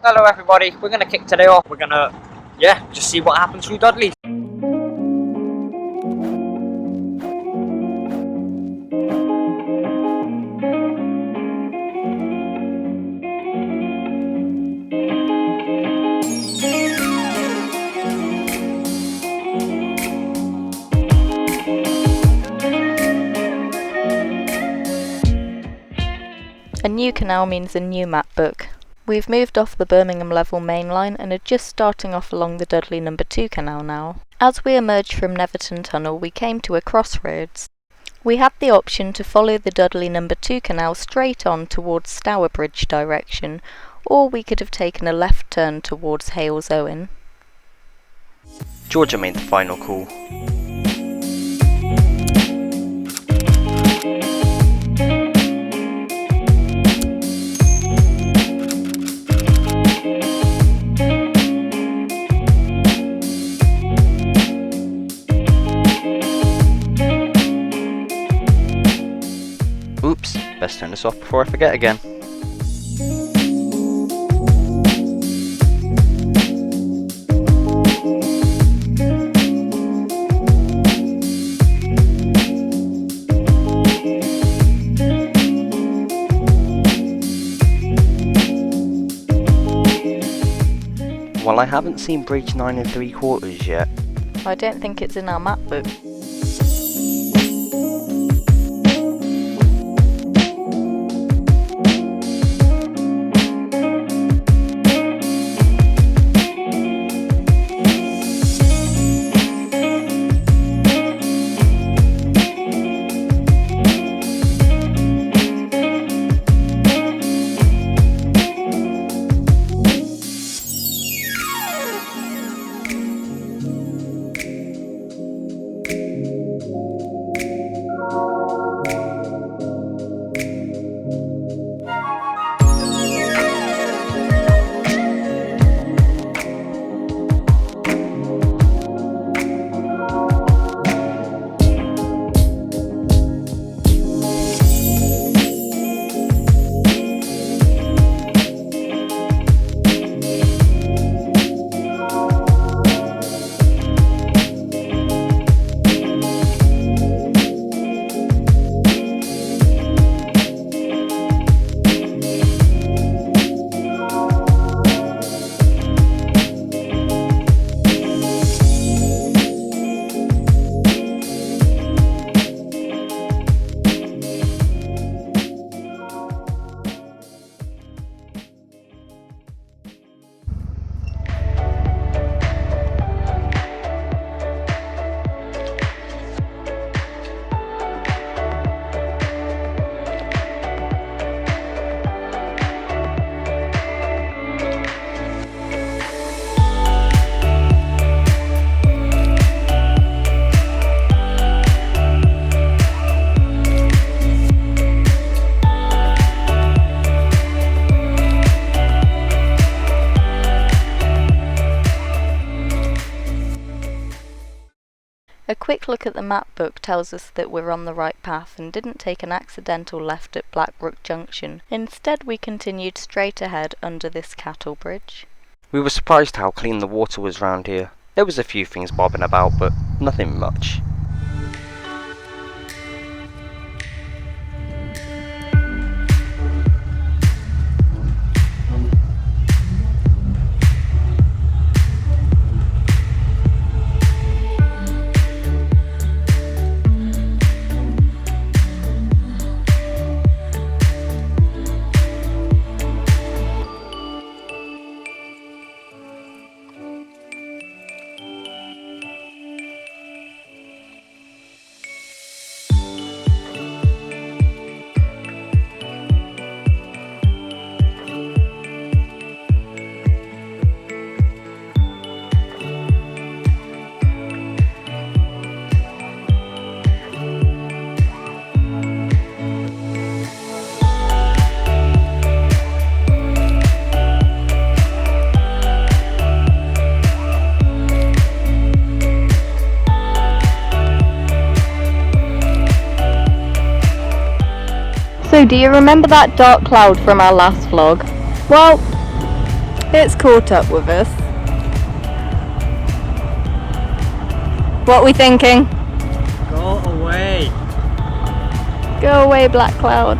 Hello everybody, we're going to kick today off. We're going to, just see what happens through Dudley. A new canal means a new map book. We've moved off the Birmingham level main line and are just starting off along the Dudley No. 2 canal now. As we emerged from Neverton Tunnel, we came to a crossroads. We had the option to follow the Dudley No. 2 canal straight on towards Stourbridge direction, or we could have taken a left turn towards Hales Owen. Georgia made the final call. Oops, best turn this off before I forget again. Well, I haven't seen Bridge 9 3/4 yet. I don't think it's in our map book. A quick look at the map book tells us that we're on the right path and didn't take an accidental left at Blackbrook Junction. Instead, we continued straight ahead under this cattle bridge. We were surprised how clean the water was round here. There was a few things bobbing about, but nothing much. So do you remember that dark cloud from our last vlog? Well, It's caught up with us. What are we thinking? Go away. Go away, black cloud.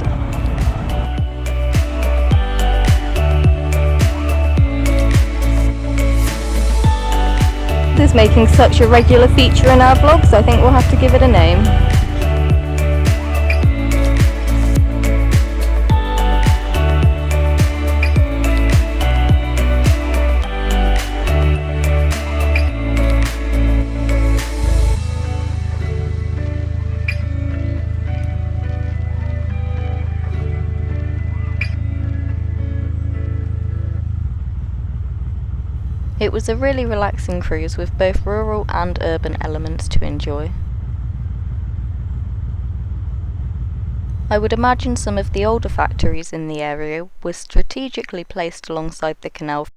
This is making such a regular feature in our vlogs, I think we'll have to give it a name. It was a really relaxing cruise with both rural and urban elements to enjoy. I would imagine some of the older factories in the area were strategically placed alongside the canal.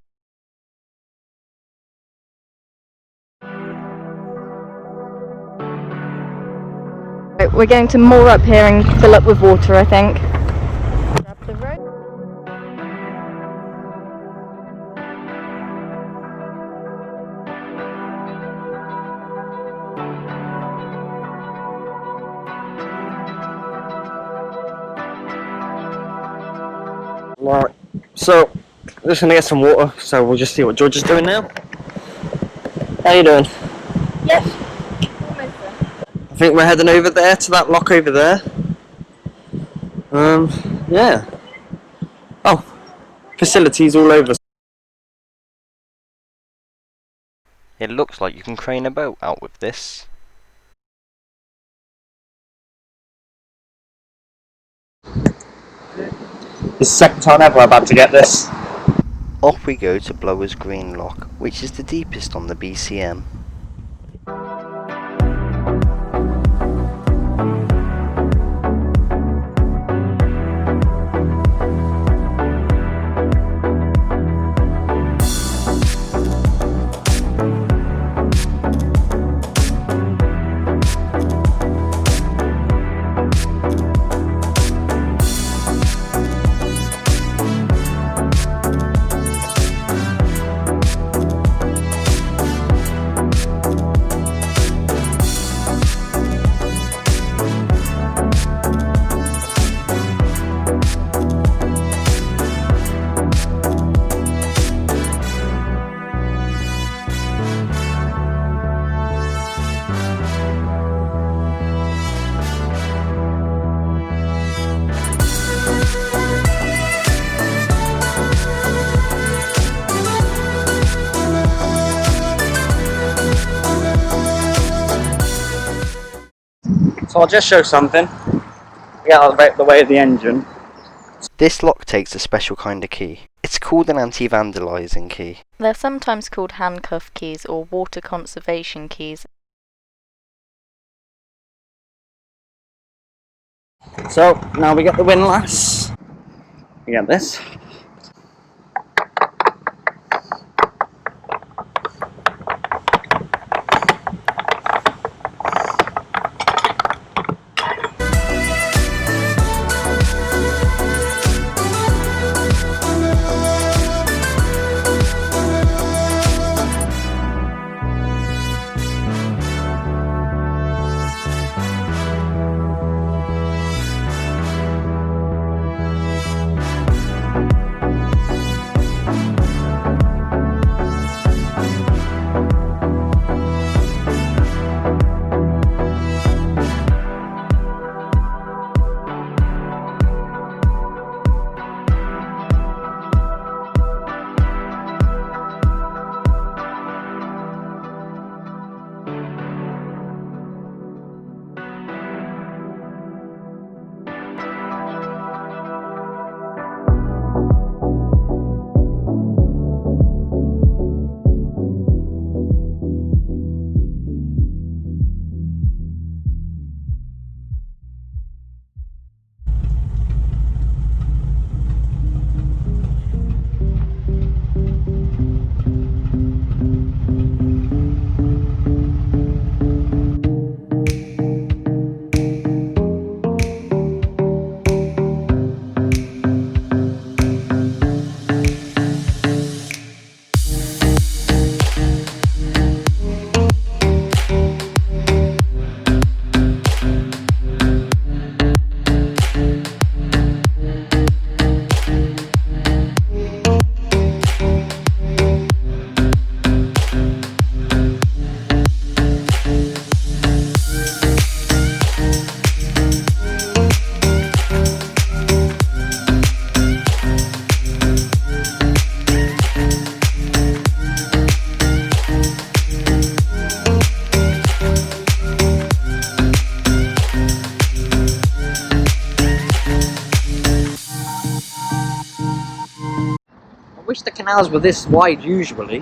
We're going to moor up here and fill up with water, I think. Grab the rope. Right, so we're just gonna get some water, so we'll just see what George is doing now. How you doing? Yes. I think we're heading over there to that lock over there. Yeah. Oh, facilities all over. It looks like you can crane a boat out with this. This is the second time ever I've had to get this. Off we go to Blower's Green Lock, which is the deepest on the BCM. So I'll just show something. Get out of the way of the engine. This lock takes a special kind of key. It's called an anti-vandalising key. They're sometimes called handcuff keys or water conservation keys. So now we get the windlass. We get this. wish the canals were this wide usually.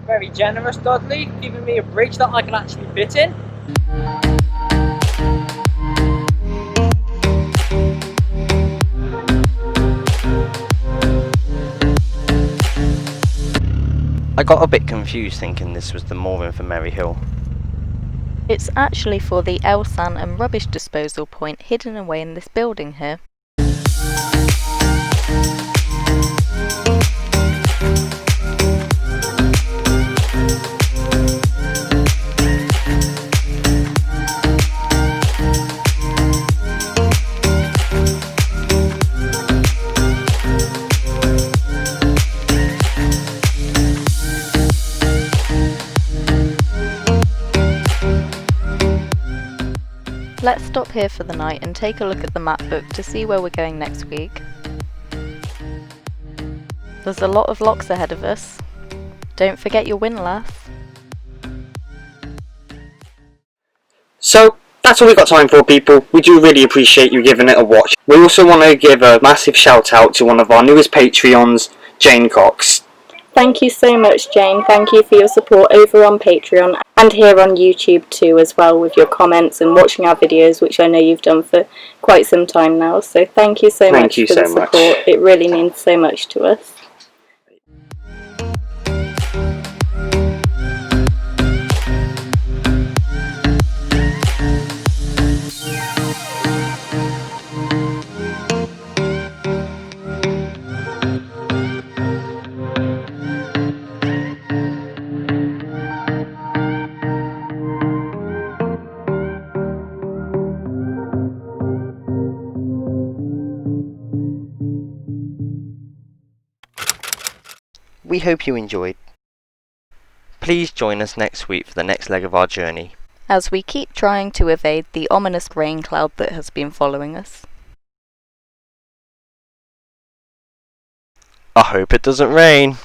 Very generous, Dudley, giving me a bridge that I can actually fit in. I got a bit confused thinking this was the mooring for Merry Hill. It's actually for the Elsan and rubbish disposal point hidden away in this building here. Let's stop here for the night and take a look at the map book to see where we're going next week. There's a lot of locks ahead of us. Don't forget your windlass. So, that's all we got time for, people. We do really appreciate you giving it a watch. We also want to give a massive shout out to one of our newest Patreons, Jane Cox. Thank you so much, Jane. Thank you for your support over on Patreon and here on YouTube too as well, with your comments and watching our videos, which I know you've done for quite some time now. So thank you so much for the support. It really means so much to us. We hope you enjoyed. Please join us next week for the next leg of our journey, as we keep trying to evade the ominous rain cloud that has been following us. I hope it doesn't rain.